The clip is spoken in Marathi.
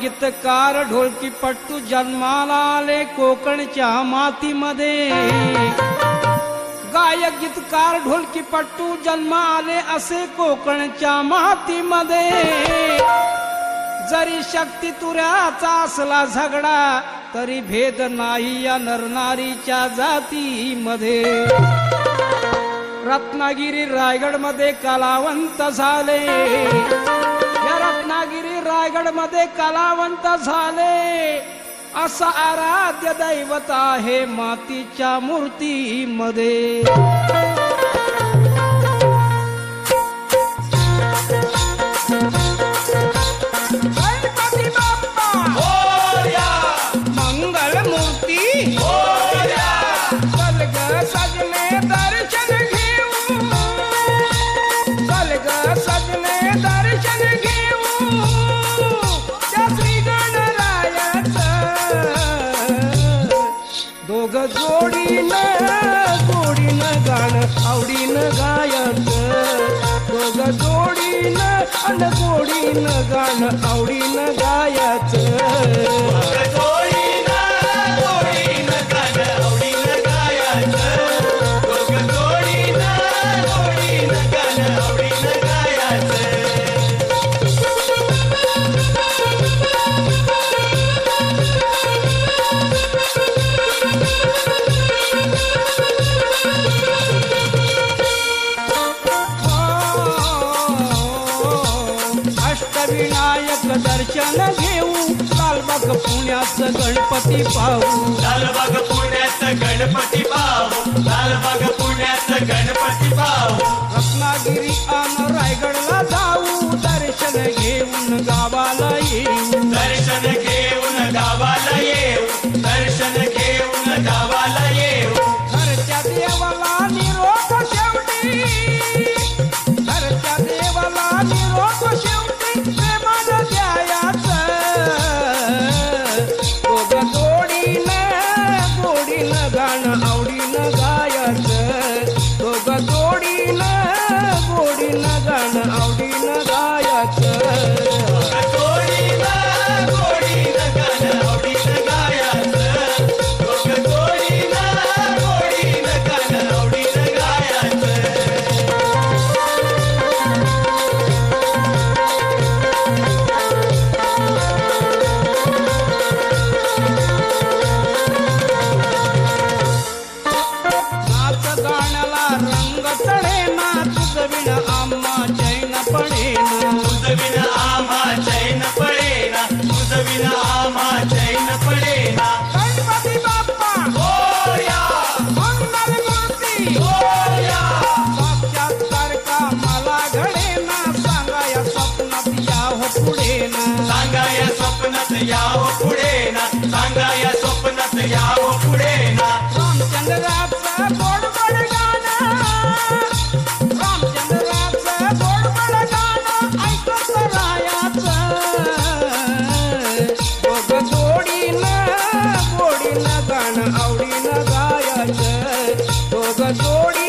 गीतकार ढोलकी पट्टू जन्माला आले कोकणच्या मातीमध्ये. गायक गीतकार ढोलकी पट्टू जन्म आले असे कोकणच्या मातीमध्ये. जरी शक्ती तुऱ्याचा असला झगडा तरी भेद नाही या नरनारीच्या जातीमध्ये. रत्नागिरी रायगड मध्ये कलावंत झाले. या रत्नागिरी रायगड मध्ये कलावंत झाले. असा आराध्य दैवत आहे मातीच्या मूर्तीमध्ये. गणपती बाप्पा मोरया, मंगल मूर्ती मोरया. चल ग सजने दर्शन घेऊ, चल ग सजने दर्शन घेऊ त्या श्री गणरायाचं. दोघ जोडीनं गोडीनं गाणं आवडीनं गायचं. दोघ जोडीनं अन गोडीनं गाणं आवडीनं गायचं. अष्टविनायक दर्शन घेऊ, लालबाग पुण्याचं गणपती पाहू. लालबाग पुण्याचं गणपती पाहू, लालबाग पुण्याचं गणपती पाहू. रत्नागिरी आणि रायगडला जाऊ, दर्शन घेऊन गावाला येऊ. दर्शन घेऊन गावाला येऊ, दर्शन घेऊन गावाला येऊ. घरच्या देवाला निरोप शेवटी, घरच्या देवाला निरोप शेवटी प्रेमानं द्यायचं. दोघं जोडीनं गोडीनं गाणं आवडीनं गायचं. दोघं जोडीनं गोडीनं गाणं आवडीनं गायचं. गाण्याला रंग चढेना, तुझविण आम्हा चैन पडेना. तुझविण आम्हा चैन पडेना, तुझविण आम्हा चैन पडेना. गणपती बाप्पा मोरया, मंगल मूर्ती मोरया. साक्षात्कार का मला घडेना, सांगा या स्वप्नात याहो पुढेना. सांगा या स्वप्नात यावं पुढे ना, सांगा या स्वप्नात यावं पुढे ना. रामचंद्राचं गोडबड गाणं, रामचंद्राचं गोडबड गाणं ऐकत राहायचं. दोघं जोडीनं गोडीनं गाणं आवडीनं गायचं. दोघं जोडी